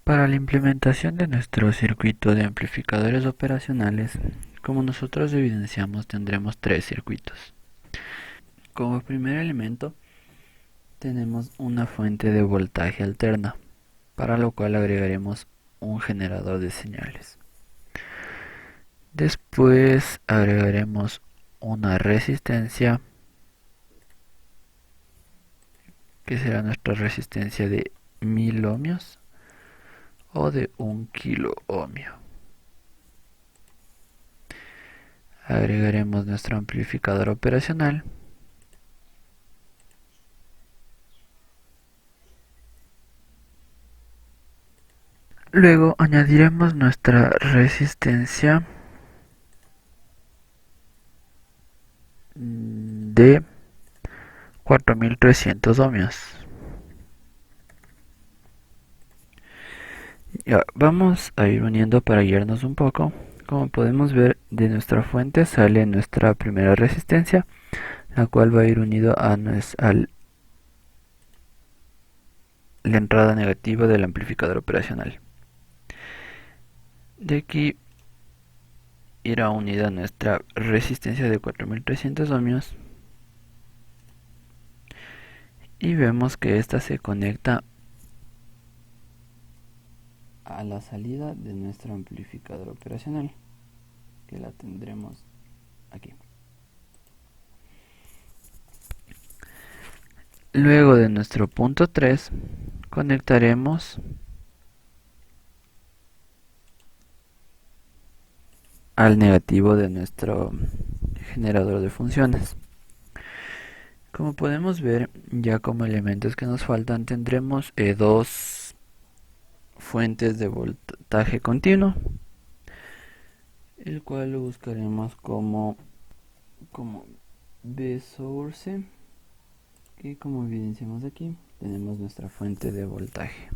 Para la implementación de nuestro circuito de amplificadores operacionales, como nosotros evidenciamos, tendremos tres circuitos. Como primer elemento, tenemos una fuente de voltaje alterna, para lo cual agregaremos un generador de señales. Después agregaremos una resistencia, que será nuestra resistencia de 1000 ohmios o de 1 kilo ohmio. Agregaremos nuestro amplificador operacional. Luego añadiremos nuestra resistencia de 4300 ohmios. Ya, vamos a ir uniendo para guiarnos un poco. Como podemos ver, de nuestra fuente sale nuestra primera resistencia, la cual va a ir unido a la entrada negativa del amplificador operacional. De aquí irá unida nuestra resistencia de 4300 ohmios y vemos que esta se conecta a la salida de nuestro amplificador operacional, que la tendremos aquí. Luego de nuestro punto 3 conectaremos al negativo de nuestro generador de funciones. Como podemos ver, ya como elementos que nos faltan tendremos dos fuentes de voltaje continuo, el cual lo buscaremos como B source, que como evidenciamos aquí tenemos nuestra fuente de voltaje.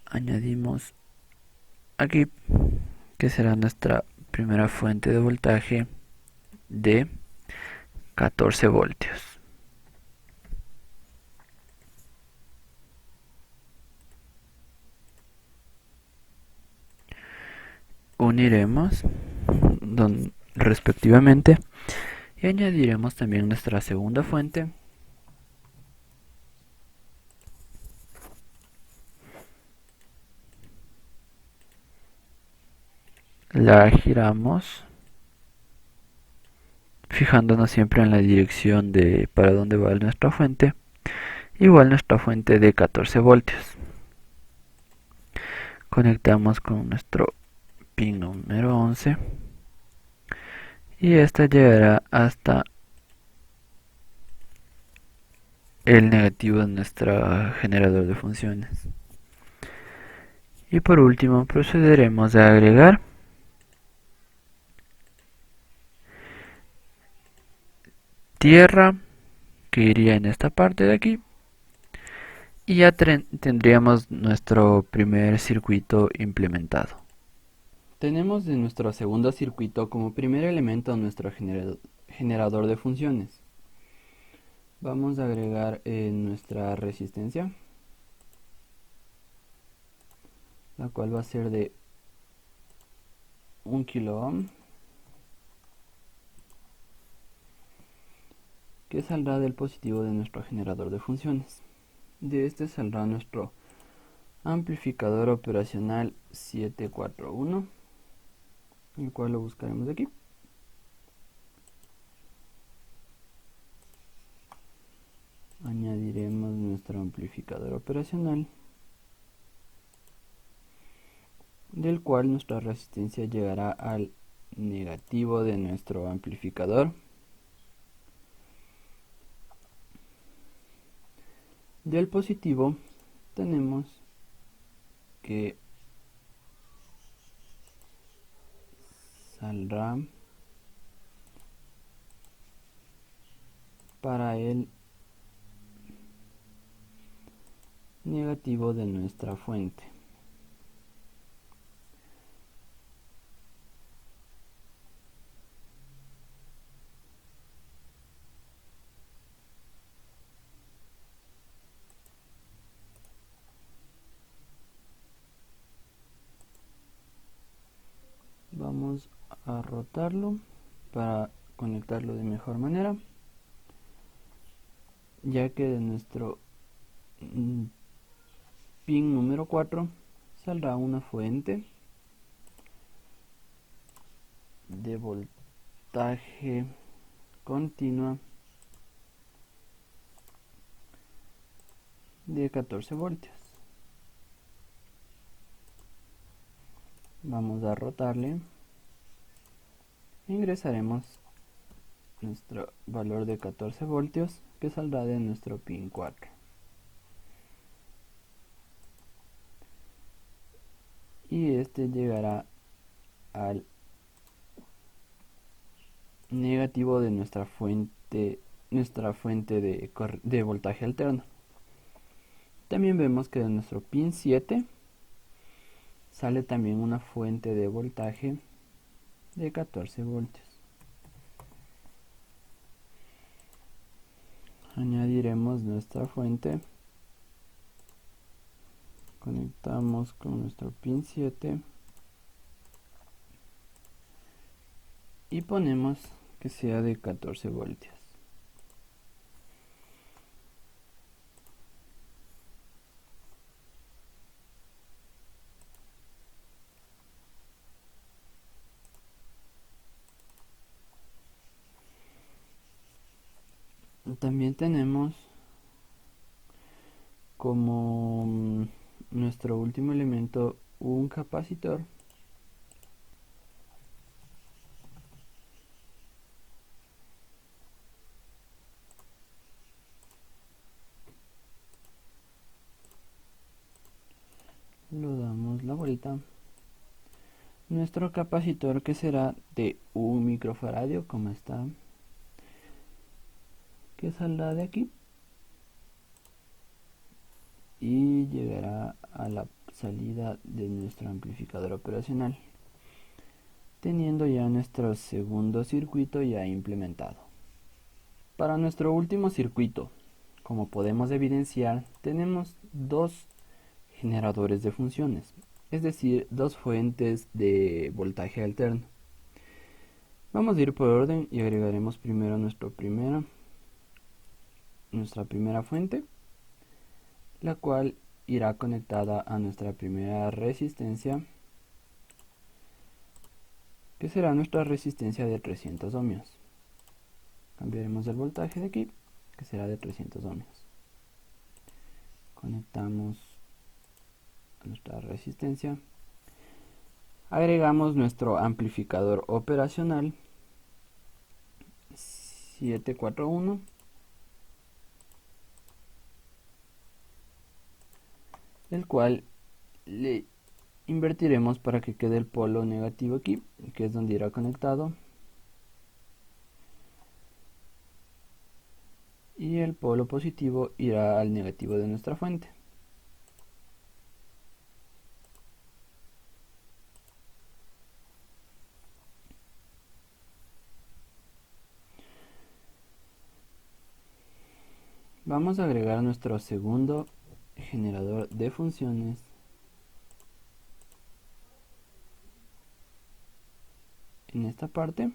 Añadimos aquí, que será nuestra primera fuente de voltaje de 14 voltios. Uniremos respectivamente y añadiremos también nuestra segunda fuente, la giramos fijándonos siempre en la dirección de para dónde va nuestra fuente, igual nuestra fuente de 14 voltios. Conectamos con nuestro pin número 11 y esta llegará hasta el negativo de nuestro generador de funciones. Y por último procederemos a agregar tierra, que iría en esta parte de aquí, y ya tendríamos nuestro primer circuito implementado. Tenemos de nuestro segundo circuito como primer elemento nuestro generador de funciones. Vamos a agregar nuestra resistencia, la cual va a ser de 1 kilo ohm, que saldrá del positivo de nuestro generador de funciones. De este saldrá nuestro amplificador operacional 741, el cual lo buscaremos aquí. Añadiremos nuestro amplificador operacional, del cual nuestra resistencia llegará al negativo de nuestro amplificador. Del positivo tenemos que saldrá para el negativo de nuestra fuente. a rotarlo para conectarlo de mejor manera, ya que de nuestro pin número 4 saldrá una fuente de voltaje continua de 14 voltios. Vamos a rotarle. Ingresaremos nuestro valor de 14 voltios que saldrá de nuestro pin 4. Y este llegará al negativo de nuestra fuente de voltaje alterno. También vemos que de nuestro pin 7 sale también una fuente de voltaje de 14 voltios. Añadiremos nuestra fuente, conectamos con nuestro pin 7 y ponemos que sea de 14 voltios. También tenemos como nuestro último elemento un capacitor lo damos la vuelta. Nuestro capacitor, que será de 1 microfaradio, como está, que saldrá de aquí y llegará a la salida de nuestro amplificador operacional, teniendo ya nuestro segundo circuito ya implementado. Para nuestro último circuito, como podemos evidenciar, tenemos dos generadores de funciones, es decir, dos fuentes de voltaje alterno. Vamos a ir por orden y agregaremos primero nuestra primera fuente, la cual irá conectada a nuestra primera resistencia, que será nuestra resistencia de 300 ohmios. Cambiaremos el voltaje de aquí, que será de 300 ohmios. Conectamos a nuestra resistencia. Agregamos nuestro amplificador operacional 741, el cual le invertiremos para que quede el polo negativo aquí, que es donde irá conectado, y el polo positivo irá al negativo de nuestra fuente. Vamos a agregar nuestro segundo generador de funciones, en esta parte,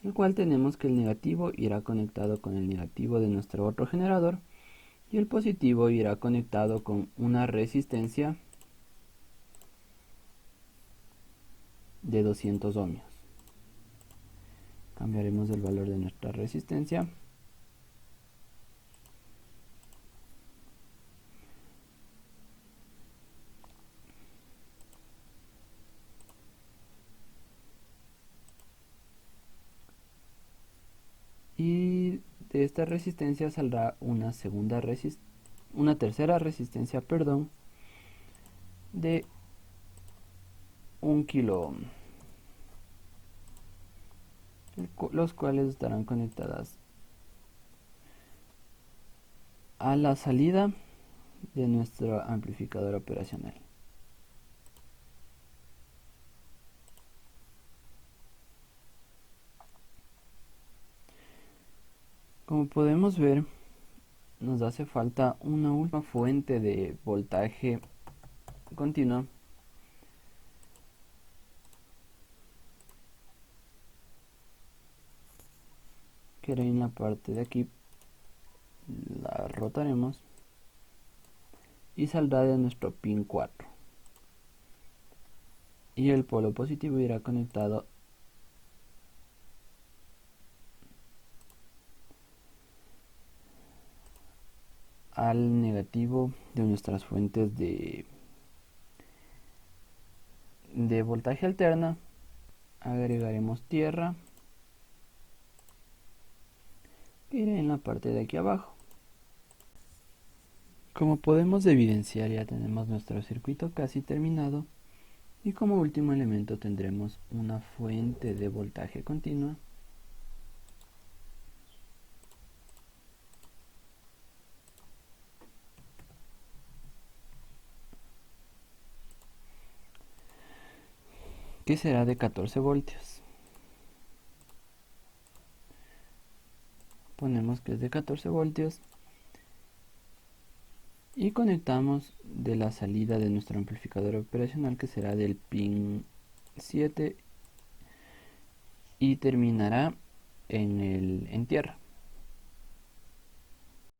el cual tenemos que el negativo irá conectado con el negativo de nuestro otro generador y el positivo irá conectado con una resistencia de 200 ohmios. Cambiaremos el valor de nuestra resistencia y de esta resistencia saldrá una tercera resistencia, de 1 kilo ohm, los cuales estarán conectadas a la salida de nuestro amplificador operacional. Como podemos ver, nos hace falta una última fuente de voltaje continua, que era en la parte de aquí, la rotaremos y saldrá de nuestro pin 4, y el polo positivo irá conectado al negativo de nuestras fuentes de voltaje alterna. Agregaremos tierra que irá en la parte de aquí abajo. Como podemos evidenciar, ya tenemos nuestro circuito casi terminado, y como último elemento tendremos una fuente de voltaje continua que será de 14 voltios. Ponemos que es de 14 voltios y conectamos de la salida de nuestro amplificador operacional, que será del pin 7 y terminará en tierra.